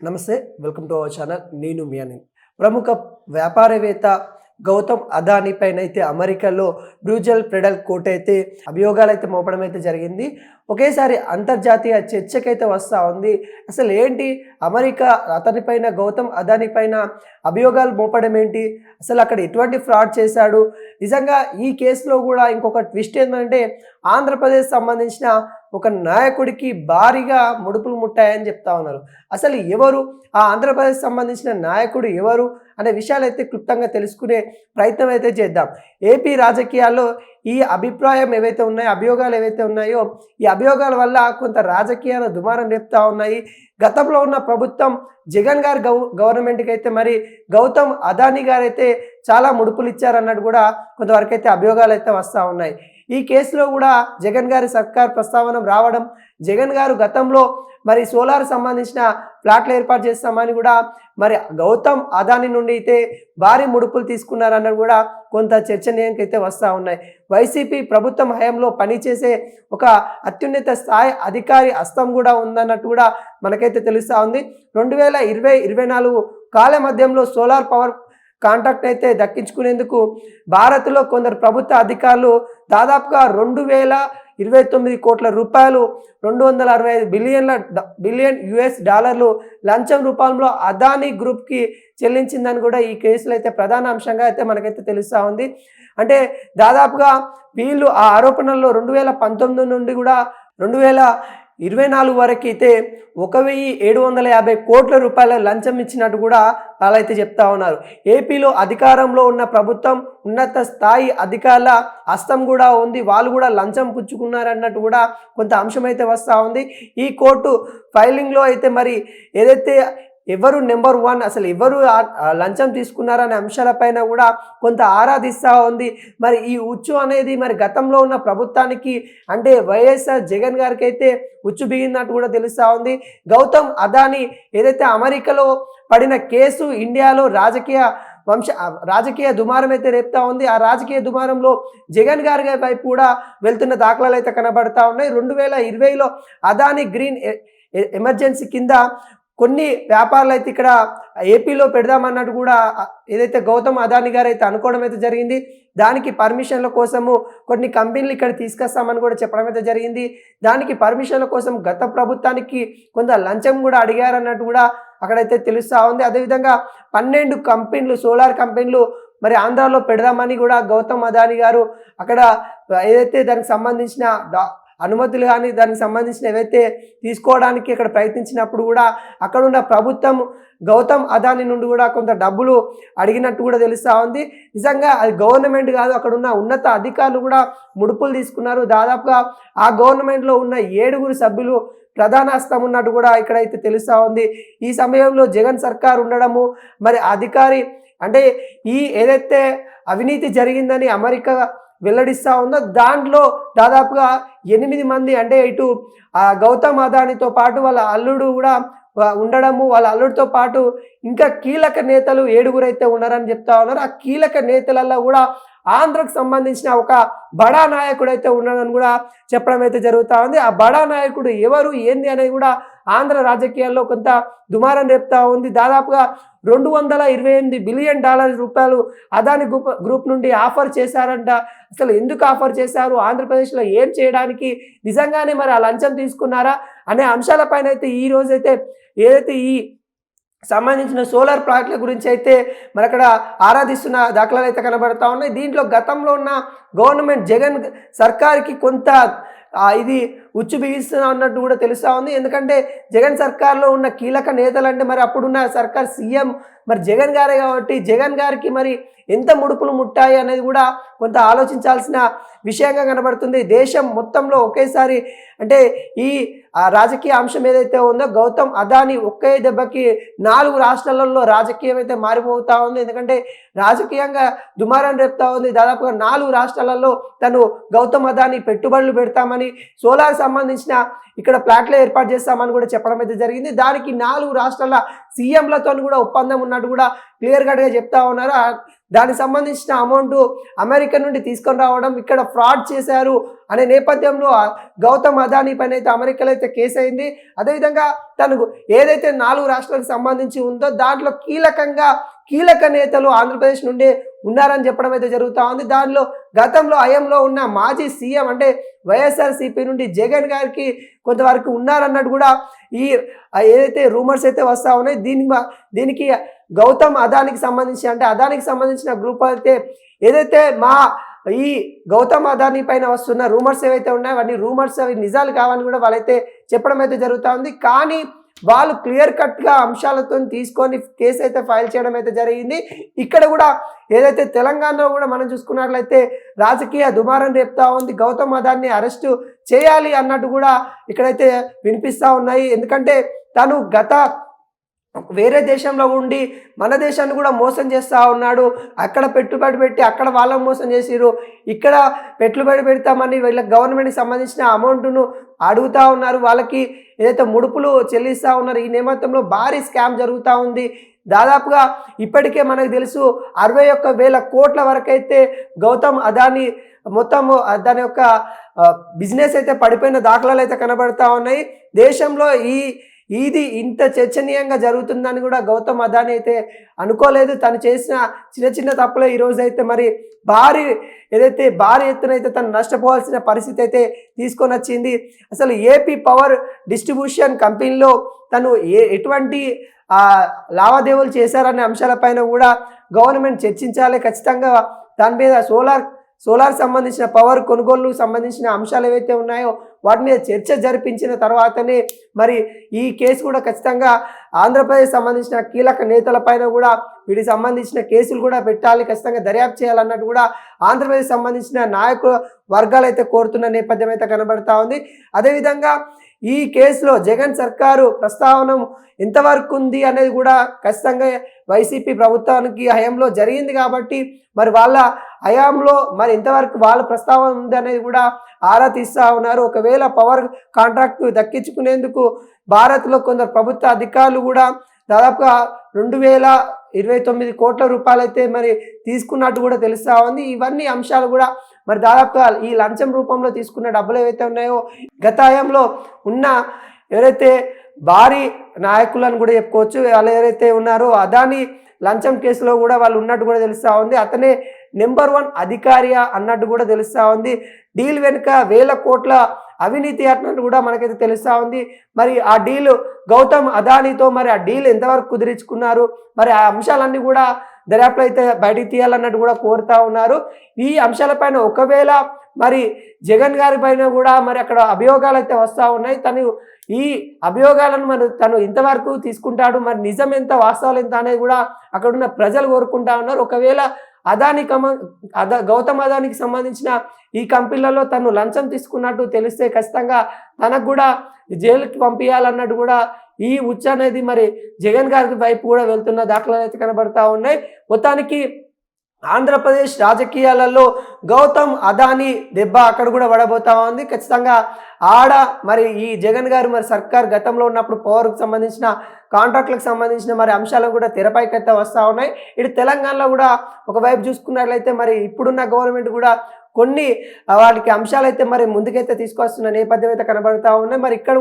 నమస్తే, welcome to our channel. నేను మీ అనిల్. ప్రముఖ వ్యాపారవేత్త గౌతమ్ అదానీ పైన అయితే అమెరికాలో బ్రూజల్ ప్రెడల్ కోర్ట్ అయితే అభియోగాలు అయితే మోపడం అయితే జరిగింది. ఒకేసారి అంతర్జాతీయ చర్చకైతే వస్తూ ఉంది. అసలు ఏంటి అమెరికా అతనిపైన గౌతమ్ అదానీ పైన అభియోగాలు మోపడం ఏంటి, అసలు అక్కడ ఎటువంటి ఫ్రాడ్ చేశాడు, నిజంగా ఈ కేసులో కూడా ఇంకొక ట్విస్ట్ ఏంటంటే ఆంధ్రప్రదేశ్ సంబంధించిన ఒక నాయకుడికి భారీగా ముడుపులు ముట్టాయని చెప్తా ఉన్నారు. అసలు ఎవరు ఆ ఆంధ్రప్రదేశ్ సంబంధించిన నాయకుడు ఎవరు అనే విషయాలు అయితే క్లుప్తంగా తెలుసుకునే ప్రయత్నం అయితే చేద్దాం. ఏపీ రాజకీయాల్లో ఈ అభిప్రాయం ఏవైతే ఉన్నాయో, అభియోగాలు ఏవైతే ఉన్నాయో, ఈ అభియోగాల వల్ల కొంత రాజకీయాలు దుమారం రేపుతా ఉన్నాయి. గతంలో ఉన్న ప్రభుత్వం జగన్ గారి గవర్నమెంట్కి అయితే మరి గౌతమ్ అదానీ గారు అయితే చాలా ముడుపులు ఇచ్చారన్నట్టు కూడా కొంతవరకు అయితే అభియోగాలు అయితే వస్తూ ఉన్నాయి. ఈ కేసులో కూడా జగన్ గారి సర్కార్ ప్రస్తావన రావడం, జగన్ గారు గతంలో మరి సోలార్ సంబంధించిన ప్లాట్లు ఏర్పాటు చేస్తామని కూడా మరి గౌతమ్ అదానీ నుండి అయితే భారీ ముడుపులు తీసుకున్నారన్నది కూడా కొంత చర్చనీయాంకి అయితే వస్తూ ఉన్నాయి. వైసీపీ ప్రభుత్వం హయాంలో పనిచేసే ఒక అత్యున్నత స్థాయి అధికారి హస్తం కూడా ఉందన్నట్టు కూడా మనకైతే తెలుస్తూ ఉంది. 2020-24 కాల మధ్యంలో సోలార్ పవర్ కాంట్రాక్ట్ అయితే దక్కించుకునేందుకు భారత్లో కొందరు ప్రభుత్వ అధికారులు దాదాపుగా 2029 కోట్ల రూపాయలు, 265 బిలియన్ US డాలర్లు లంచం రూపంలో అదానీ గ్రూప్కి చెల్లించిందని కూడా ఈ కేసులో అయితే ప్రధాన అంశంగా అయితే మనకైతే తెలుస్తూ ఉంది. అంటే దాదాపుగా వీళ్ళు ఆ ఆరోపణల్లో 2019 నుండి కూడా 2024 వరకు అయితే 1750 కోట్ల రూపాయల లంచం ఇచ్చినట్టు కూడా వాళ్ళైతే చెప్తా ఉన్నారు. ఏపీలో అధికారంలో ఉన్న ప్రభుత్వం ఉన్నత స్థాయి అధికారుల హస్తం కూడా ఉంది, వాళ్ళు కూడా లంచం పుచ్చుకున్నారన్నట్టు కూడా కొంత అంశం అయితే వస్తూ ఉంది. ఈ కోర్టు ఫైలింగ్లో అయితే మరి ఏదైతే ఎవరు నెంబర్ 1, అసలు ఎవరు లంచం తీసుకున్నారనే అంశాలపైన కూడా కొంత ఆరాధిస్తూ ఉంది. మరి ఈ ఉచ్చు అనేది మరి గతంలో ఉన్న ప్రభుత్వానికి అంటే వైఎస్ఆర్ జగన్ గారికి అయితే ఉచ్చు బిగినట్టు కూడా తెలుస్తూ ఉంది. గౌతమ్ అదానీ ఏదైతే అమెరికాలో పడిన కేసు ఇండియాలో రాజకీయ దుమారం అయితే రేపుతా ఉంది. ఆ రాజకీయ దుమారంలో జగన్ గారి వైపు కూడా వెళ్తున్న దాఖలాలు అయితే కనబడతా ఉన్నాయి. 2020లో అదానీ గ్రీన్ ఎమర్జెన్సీ కింద కొన్ని వ్యాపారాలు అయితే ఇక్కడ ఏపీలో పెడదామన్నట్టు కూడా ఏదైతే గౌతమ్ అదానీ గారు అయితే అనుకోవడం అయితే జరిగింది. దానికి పర్మిషన్ల కోసము కొన్ని కంపెనీలు ఇక్కడ తీసుకొస్తామని కూడా చెప్పడం అయితే జరిగింది. దానికి పర్మిషన్ల కోసం గత ప్రభుత్వానికి కొంత లంచం కూడా అడిగారన్నట్టు కూడా అక్కడైతే తెలుస్తూ ఉంది. అదేవిధంగా 12 కంపెనీలు, సోలార్ కంపెనీలు మరి ఆంధ్రాలో పెడదామని కూడా గౌతమ్ అదానీ గారు అక్కడ ఏదైతే దానికి సంబంధించిన అనుమతులు కానీ దానికి సంబంధించిన ఏవైతే తీసుకోవడానికి ఇక్కడ ప్రయత్నించినప్పుడు కూడా అక్కడ ఉన్న ప్రభుత్వం గౌతమ్ అదానీ నుండి కూడా కొంత డబ్బులు అడిగినట్టు కూడా తెలుస్తూ ఉంది. నిజంగా అది గవర్నమెంట్ కాదు, అక్కడ ఉన్న ఉన్నత అధికారులు కూడా ముడుపులు తీసుకున్నారు. దాదాపుగా ఆ గవర్నమెంట్లో ఉన్న 7 సభ్యులు ప్రధాన హస్తం ఉన్నట్టు కూడా ఇక్కడైతే తెలుస్తూ ఉంది. ఈ సమయంలో జగన్ సర్కార్ ఉండడము, మరి అధికారి అంటే ఈ ఏదైతే అవినీతి జరిగిందని అమెరికా వెల్లడిస్తూ ఉందో దాంట్లో దాదాపుగా 8 మంది అంటే ఇటు గౌతమ్ అదానీతో పాటు వాళ్ళ అల్లుడు కూడా ఉండడము, వాళ్ళ అల్లుడితో పాటు ఇంకా కీలక నేతలు 7 అయితే ఉన్నారని చెప్తా ఉన్నారు. ఆ కీలక నేతలలో కూడా ఆంధ్రకు సంబంధించిన ఒక బడా నాయకుడు అయితే ఉన్నాడని కూడా చెప్పడం అయితే జరుగుతూ ఉంది. ఆ బడా నాయకుడు ఎవరు ఏంది అనేది కూడా ఆంధ్ర రాజకీయాల్లో కొంత దుమారం రేపుతా ఉంది. దాదాపుగా 228 బిలియన్ డాలర్ రూపాయలు అదానీ గ్రూప్ నుండి ఆఫర్ చేశారంట. అసలు ఎందుకు ఆఫర్ చేశారు, ఆంధ్రప్రదేశ్లో ఏం చేయడానికి, నిజంగానే మరి ఆ లంచం తీసుకున్నారా అనే అంశాలపైన అయితే ఈ రోజైతే ఏదైతే ఈ సంబంధించిన సోలార్ ప్లాంట్ల గురించి అయితే మరి అక్కడ ఆరాధిస్తున్న దాఖలాలు అయితే కనబడతా ఉన్నాయి. దీంట్లో గతంలో ఉన్న గవర్నమెంట్ జగన్ సర్కార్కి కొంత ఇది ఉచ్చు బిగిస్తున్నా అన్నట్టు కూడా తెలుస్తూ ఉంది. ఎందుకంటే జగన్ సర్కార్లో ఉన్న కీలక నేతలు అంటే మరి అప్పుడున్న సర్కార్ సీఎం మరి జగన్ గారే కాబట్టి జగన్ గారికి మరి ఎంత ముడుపులు ముట్టాయి అనేది కూడా కొంత ఆలోచించాల్సిన విషయంగా కనబడుతుంది. దేశం మొత్తంలో ఒకేసారి అంటే ఈ రాజకీయ అంశం ఏదైతే ఉందో గౌతమ్ అదానీ ఒకే దెబ్బకి 4 రాష్ట్రాలలో రాజకీయం అయితే మారిపోతూ ఉంది. ఎందుకంటే రాజకీయంగా దుమారం రేపుతా ఉంది. దాదాపుగా 4 రాష్ట్రాలలో తను గౌతమ్ అదానీ పెట్టుబడులు పెడతామని, సోలార్ సంబంధించిన ఇక్కడ ప్లాట్లు ఏర్పాటు చేస్తామని కూడా చెప్పడం అయితే జరిగింది. దానికి 4 రాష్ట్రాల సీఎంలతో కూడా ఒప్పందం ఉన్నట్టు కూడా క్లియర్ కట్గా చెప్తా ఉన్నారు. దానికి సంబంధించిన అమౌంట్ అమెరికా నుండి తీసుకొని రావడం, ఇక్కడ ఫ్రాడ్ చేశారు అనే నేపథ్యంలో గౌతమ్ అదానీ పైన అయితే అమెరికాలో అయితే కేసు అయింది. అదేవిధంగా తనకు ఏదైతే 4 రాష్ట్రాలకు సంబంధించి ఉందో దాంట్లో కీలక నేతలు ఆంధ్రప్రదేశ్ నుండి ఉన్నారని చెప్పడం అయితే జరుగుతూ ఉంది. దానిలో గతంలో హయాంలో ఉన్న మాజీ సీఎం అంటే వైఎస్ఆర్సీపీ నుండి జగన్ గారికి కొంతవరకు ఉన్నారన్నట్టు కూడా ఈ ఏదైతే రూమర్స్ అయితే వస్తూ ఉన్నాయి. దీనికి గౌతమ్ అదానికి సంబంధించి అంటే అదానికి సంబంధించిన గ్రూప్ అయితే ఏదైతే ఈ గౌతమ్ అదానీ పైన వస్తున్న రూమర్స్ ఏవైతే ఉన్నాయో అవన్నీ రూమర్స్ అవి నిజాలు కావని కూడా వాళ్ళైతే చెప్పడం అయితే జరుగుతూ ఉంది. కానీ వాళ్ళు క్లియర్ కట్గా అంశాలతో తీసుకొని కేసు అయితే ఫైల్ చేయడం అయితే జరిగింది. ఇక్కడ కూడా ఏదైతే తెలంగాణలో కూడా మనం చూసుకున్నట్లయితే రాజకీయ దుమారం రేపుతా ఉంది. గౌతమ్ అదాన్ని అరెస్టు చేయాలి అన్నట్టు కూడా ఇక్కడైతే వినిపిస్తూ ఉన్నాయి. ఎందుకంటే తను వేరే దేశంలో ఉండి మన దేశాన్ని కూడా మోసం చేస్తూ ఉన్నాడు. అక్కడ పెట్టుబడి పెట్టి అక్కడ వాళ్ళని మోసం చేసిరు, ఇక్కడ పెట్టుబడి పెడతామని వీళ్ళ గవర్నమెంట్కి సంబంధించిన అమౌంట్ను అడుగుతూ ఉన్నారు, వాళ్ళకి ఏదైతే ముడుపులు చెల్లిస్తూ ఉన్నారు. ఈ నేపథ్యంలో భారీ స్కామ్ జరుగుతూ ఉంది. దాదాపుగా ఇప్పటికే మనకు తెలుసు 61,000 కోట్ల వరకు అయితే గౌతమ్ అదానీ మొత్తం దాని యొక్క బిజినెస్ అయితే పడిపోయిన దాఖలాలు అయితే కనబడతా ఉన్నాయి. దేశంలో ఇది ఇంత చర్చనీయంగా జరుగుతుందని కూడా గౌతమ్ అదానీ అయితే అనుకోలేదు. తను చేసిన చిన్న తప్పులే ఈరోజు అయితే మరి భారీ ఎత్తున అయితే తను నష్టపోవాల్సిన పరిస్థితి అయితే తీసుకొని వచ్చింది. అసలు ఏపీ పవర్ డిస్ట్రిబ్యూషన్ కంపెనీలో తను ఎటువంటి లావాదేవీలు చేశారనే అంశాలపైన కూడా గవర్నమెంట్ చర్చించాలి. ఖచ్చితంగా దాని మీద సోలార్ సంబంధించిన పవర్ కొనుగోలుకు సంబంధించిన అంశాలు ఏవైతే ఉన్నాయో వాటి మీద చర్చ జరిపించిన తర్వాతనే మరి ఈ కేసు కూడా ఖచ్చితంగా ఆంధ్రప్రదేశ్ సంబంధించిన కీలక నేతలపైన కూడా వీటికి సంబంధించిన కేసులు కూడా పెట్టాలి, ఖచ్చితంగా దర్యాప్తు చేయాలన్నట్టు కూడా ఆంధ్రప్రదేశ్ సంబంధించిన నాయకుల వర్గాలు అయితే కోరుతున్న నేపథ్యం అయితే కనబడతా ఉంది. అదేవిధంగా ఈ కేసులో జగన్ సర్కారు ప్రస్తావన ఎంతవరకు ఉంది అనేది కూడా ఖచ్చితంగా వైసీపీ ప్రభుత్వానికి హయాంలో జరిగింది కాబట్టి మరి వాళ్ళ హయాంలో మరి ఎంతవరకు వాళ్ళ ప్రస్తావన ఉంది అనేది కూడా ఆరా తీస్తూ ఉన్నారు. ఒకవేళ పవర్ కాంట్రాక్ట్ దక్కించుకునేందుకు భారత్లో కొందరు ప్రభుత్వ అధికారులు కూడా దాదాపుగా 2,029 కోట్ల రూపాయలు అయితే మరి తీసుకున్నట్టు కూడా తెలుస్తూ ఉంది. ఇవన్నీ అంశాలు కూడా మరి దాదాపుగా ఈ లంచం రూపంలో తీసుకున్న డబ్బులు ఏవైతే ఉన్నాయో గత హయాంలో ఉన్న ఎవరైతే భారీ నాయకులను కూడా చెప్పుకోవచ్చు, వాళ్ళు ఎవరైతే ఉన్నారో అదానీ లంచం కేసులో కూడా వాళ్ళు ఉన్నట్టు కూడా తెలుస్తూ ఉంది. అతనే నెంబర్ 1 అధికారి అన్నట్టు కూడా తెలుస్తూ ఉంది. డీల్ వెనుక 1,000 కోట్ల అవినీతి అన్నట్టు కూడా మనకైతే తెలుస్తూ ఉంది. మరి ఆ డీల్ గౌతమ్ అదానీతో మరి ఆ డీల్ ఎంతవరకు కుదిరించుకున్నారు, మరి ఆ అంశాలన్నీ కూడా దర్యాప్తులో అయితే బయటికి తీయాలన్నట్టు కూడా కోరుతా ఉన్నారు. ఈ అంశాలపైన ఒకవేళ మరి జగన్ గారి పైన కూడా మరి అక్కడ అభియోగాలు అయితే వస్తూ ఉన్నాయి. ఈ అభియోగాలను మరి తను ఇంతవరకు తీసుకుంటాడు, మరి నిజం ఎంత వాస్తవాలు ఎంత అనేది కూడా అక్కడ ఉన్న ప్రజలు కోరుకుంటా ఉన్నారు. ఒకవేళ గౌతమ్ అదానికి సంబంధించిన ఈ కంపెనీలలో తను లంచం తీసుకున్నట్టు తెలిస్తే ఖచ్చితంగా తనకు కూడా జైలుకి పంపించాలన్నట్టు కూడా ఈ ఉచ్చ అనేది మరి జగన్ గారి వైపు కూడా వెళ్తున్న దాఖలాలు అయితే కనబడతా ఉన్నాయి. మొత్తానికి ఆంధ్రప్రదేశ్ రాజకీయాలలో గౌతమ్ అదానీ దెబ్బ అక్కడ కూడా పడబోతా ఉంది. ఖచ్చితంగా మరి ఈ జగన్ గారు మరి సర్కార్ గతంలో ఉన్నప్పుడు పవర్కి సంబంధించిన కాంట్రాక్ట్లకు సంబంధించిన మరి అంశాలు కూడా తెరపైకి అయితే వస్తూ ఉన్నాయి. ఇటు తెలంగాణలో కూడా ఒకవైపు చూసుకున్నట్లయితే మరి ఇప్పుడున్న గవర్నమెంట్ కూడా కొన్ని వాటికి అంశాలు అయితే మరి ముందుకైతే తీసుకొస్తున్న నేపథ్యం అయితే కనబడతా ఉన్నాయి. మరి ఇక్కడ